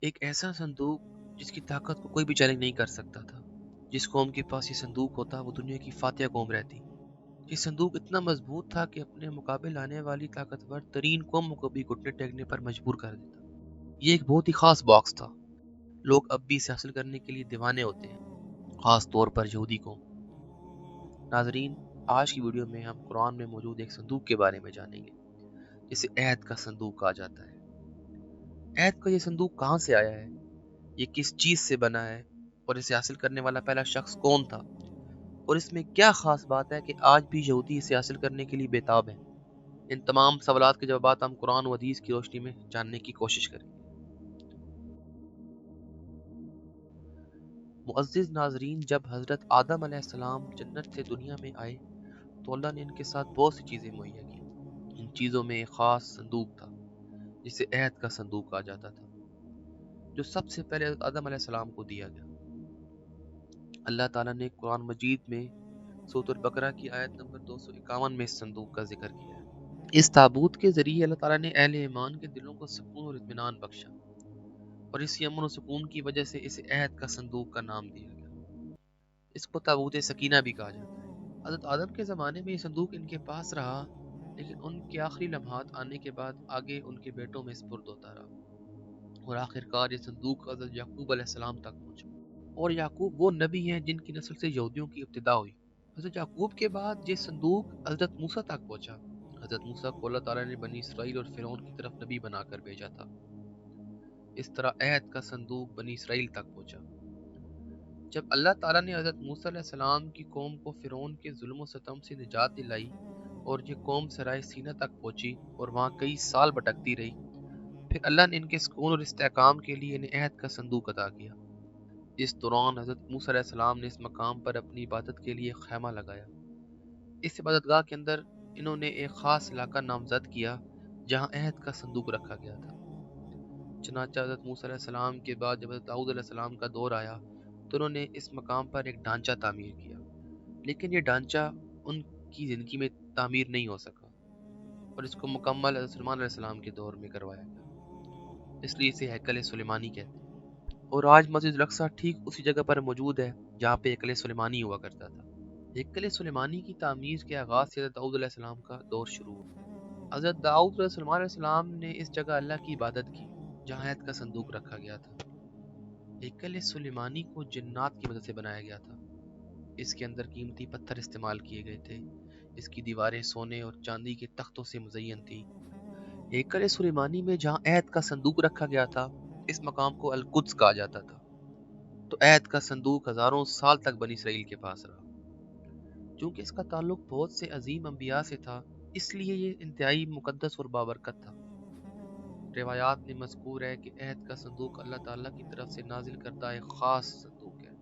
ایک ایسا صندوق جس کی طاقت کو کوئی بھی چیلنج نہیں کر سکتا تھا۔ جس قوم کے پاس یہ صندوق ہوتا وہ دنیا کی فاتح قوم رہتی۔ یہ صندوق اتنا مضبوط تھا کہ اپنے مقابل آنے والی طاقتور ترین قوموں کو بھی گھٹنے ٹیکنے پر مجبور کر دیتا۔ یہ ایک بہت ہی خاص باکس تھا۔ لوگ اب بھی اسے حاصل کرنے کے لیے دیوانے ہوتے ہیں، خاص طور پر یہودی قوم۔ ناظرین، آج کی ویڈیو میں ہم قرآن میں موجود ایک صندوق کے بارے میں جانیں گے جسے عہد کا صندوق کہا جاتا ہے۔ عہد کا یہ صندوق کہاں سے آیا ہے، یہ کس چیز سے بنا ہے، اور اسے حاصل کرنے والا پہلا شخص کون تھا، اور اس میں کیا خاص بات ہے کہ آج بھی یہودی اسے حاصل کرنے کے لیے بےتاب ہیں۔ ان تمام سوالات کے جوابات ہم قرآن و حدیث کی روشنی میں جاننے کی کوشش کریں گے۔ معزز ناظرین، جب حضرت آدم علیہ السلام جنت سے دنیا میں آئے تو اللہ نے ان کے ساتھ بہت سی چیزیں مہیا کی۔ ان چیزوں میں ایک خاص صندوق تھا جسے عہد کا صندوق کہا جاتا تھا، جو سب سے پہلے حضرت آدم علیہ السلام کو دیا گیا۔ اللہ تعالیٰ نے قرآن مجید میں سورۃ البقرہ کی آیت نمبر 251 میں اس صندوق کا ذکر کیا ہے۔ اس تابوت کے ذریعے اللہ تعالیٰ نے اہل ایمان کے دلوں کو سکون اور اطمینان بخشا، اور اسی امن و سکون کی وجہ سے اسے عہد کا صندوق کا نام دیا گیا۔ اس کو تابوت سکینہ بھی کہا جاتا ہے۔ حضرت آدم کے زمانے میں یہ صندوق ان کے پاس رہا، لیکن ان کے آخری لمحات آنے کے بعد آگے ان کے بیٹوں میں سپرد ہوتا رہا، اور آخر کار یہ صندوق حضرت یعقوب علیہ السلام تک پہنچا۔ اور یعقوب وہ نبی ہیں جن کی نسل سے یہودیوں کی ابتدا ہوئی۔ حضرت یعقوب کے بعد یہ صندوق حضرت موسیٰ تک پہنچا۔ حضرت موسیٰ کو اللہ تعالیٰ نے بنی اسرائیل اور فرعون کی طرف نبی بنا کر بھیجا تھا۔ اس طرح عہد کا صندوق بنی اسرائیل تک پہنچا۔ جب اللہ تعالیٰ نے حضرت موسیٰ علیہ السلام کی قوم کو فرعون کے ظلم و ستم سے نجات دلائی اور یہ قوم سرائے سینہ تک پہنچی اور وہاں کئی سال بھٹکتی رہی، پھر اللہ نے ان کے سکون اور استحکام کے لیے انہیں عہد کا صندوق عطا کیا۔ اس دوران حضرت موسیٰ علیہ السلام نے اس مقام پر اپنی عبادت کے لیے خیمہ لگایا۔ اس عبادت گاہ کے اندر انہوں نے ایک خاص علاقہ نامزد کیا جہاں عہد کا صندوق رکھا گیا تھا۔ چنانچہ حضرت موسیٰ علیہ السلام کے بعد جب حضرت داؤد علیہ السلام کا دور آیا تو انہوں نے اس مقام پر ایک ڈھانچہ تعمیر کیا، لیکن یہ ڈھانچہ ان کی زندگی میں تعمیر نہیں ہو سکا، اور اس کو مکمل حضرت سلیمان علیہ السلام کے دور میں کروایا گیا۔ اس لیے اسے ہیکل سلیمانی کہتے ہیں۔ اور آج مسجد الاقصیٰ ٹھیک اسی جگہ پر موجود ہے جہاں پہ ہیکل سلیمانی ہوا کرتا تھا۔ ہیکل سلیمانی کی تعمیر کے آغاز سے حضرت داؤد علیہ السلام کا دور شروع ہوا۔ حضرت داؤد علیہ السلام نے اس جگہ اللہ کی عبادت کی جہاں عہد کا صندوق رکھا گیا تھا۔ ہیکل سلیمانی کو جنات کی مدد سے بنایا گیا تھا۔ اس کے اندر قیمتی پتھر استعمال کیے گئے تھے۔ اس کی دیواریں سونے اور چاندی کے تختوں سے مزین تھی۔ ہیکل سلیمانی میں جہاں عہد کا صندوق رکھا گیا تھا اس مقام کو القدس کہا جاتا تھا۔ تو عہد کا صندوق ہزاروں سال تک بنی اسرائیل کے پاس رہا۔ چونکہ اس کا تعلق بہت سے عظیم انبیاء سے تھا، اس لیے یہ انتہائی مقدس اور بابرکت تھا۔ روایات میں مذکور ہے کہ عہد کا صندوق اللہ تعالیٰ کی طرف سے نازل کردہ ایک خاص صندوق ہے،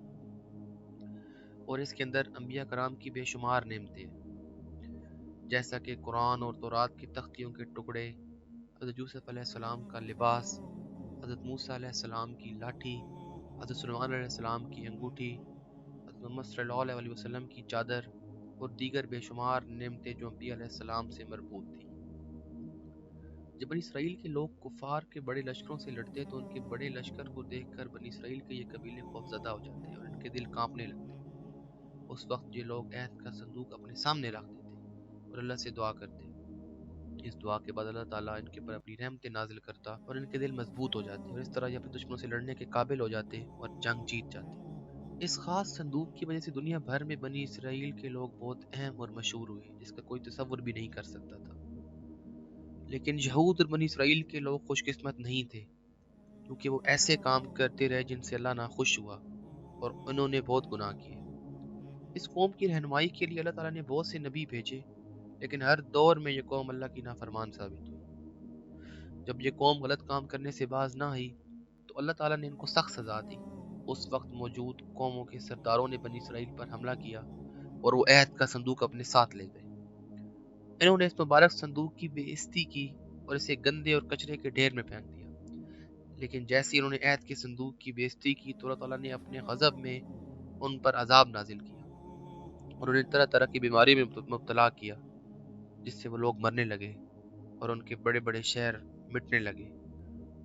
اور اس کے اندر انبیاء کرام کی بے شمار نعمتیں ہیں، جیسا کہ قرآن اور تورات کی تختیوں کے ٹکڑے، حضرت یوسف علیہ السلام کا لباس، حضرت موسیٰ علیہ السلام کی لاٹھی، حضرت سلیمان علیہ السلام کی انگوٹھی، حضرت محمد صلی اللہ علیہ وسلم کی چادر، اور دیگر بے شمار نعمتیں جو انبیاء علیہ السلام سے مربوط تھیں۔ جب بنی اسرائیل کے لوگ کفار کے بڑے لشکروں سے لڑتے تو ان کے بڑے لشکر کو دیکھ کر بنی اسرائیل کے یہ قبیلے خوفزدہ ہو جاتے اور ان کے دل کانپنے لگتے۔ اس وقت یہ لوگ عہد کا صندوق اپنے سامنے رکھ دیتے اور اللہ سے دعا کرتے۔ اس دعا کے بعد اللہ تعالیٰ ان کے پر اپنی رحمتیں نازل کرتا اور ان کے دل مضبوط ہو جاتے، اور اس طرح یہ اپنے دشمنوں سے لڑنے کے قابل ہو جاتے اور جنگ جیت جاتے۔ اس خاص صندوق کی وجہ سے دنیا بھر میں بنی اسرائیل کے لوگ بہت اہم اور مشہور ہوئے، جس کا کوئی تصور بھی نہیں کر سکتا تھا۔ لیکن یہود اور بنی اسرائیل کے لوگ خوش قسمت نہیں تھے، کیونکہ وہ ایسے کام کرتے رہے جن سے اللہ ناخوش ہوا، اور انہوں نے بہت گناہ کیے۔ اس قوم کی رہنمائی کے لیے اللہ تعالیٰ نے بہت سے نبی بھیجے، لیکن ہر دور میں یہ قوم اللہ کی نافرمان ثابت ہوئی۔ جب یہ قوم غلط کام کرنے سے باز نہ آئی تو اللہ تعالیٰ نے ان کو سخت سزا دی۔ اس وقت موجود قوموں کے سرداروں نے بنی اسرائیل پر حملہ کیا اور وہ عہد کا صندوق اپنے ساتھ لے گئے۔ انہوں نے اس مبارک صندوق کی بے عزتی کی اور اسے گندے اور کچرے کے ڈھیر میں پھینک دیا۔ لیکن جیسے انہوں نے عہد کے صندوق کی بے عزتی کی تو اللہ تعالیٰ نے اپنے غضب میں ان پر عذاب نازل کیا اور انہیں طرح طرح کی بیماری میں مبتلا کیا، جس سے وہ لوگ مرنے لگے اور ان کے بڑے بڑے شہر مٹنے لگے۔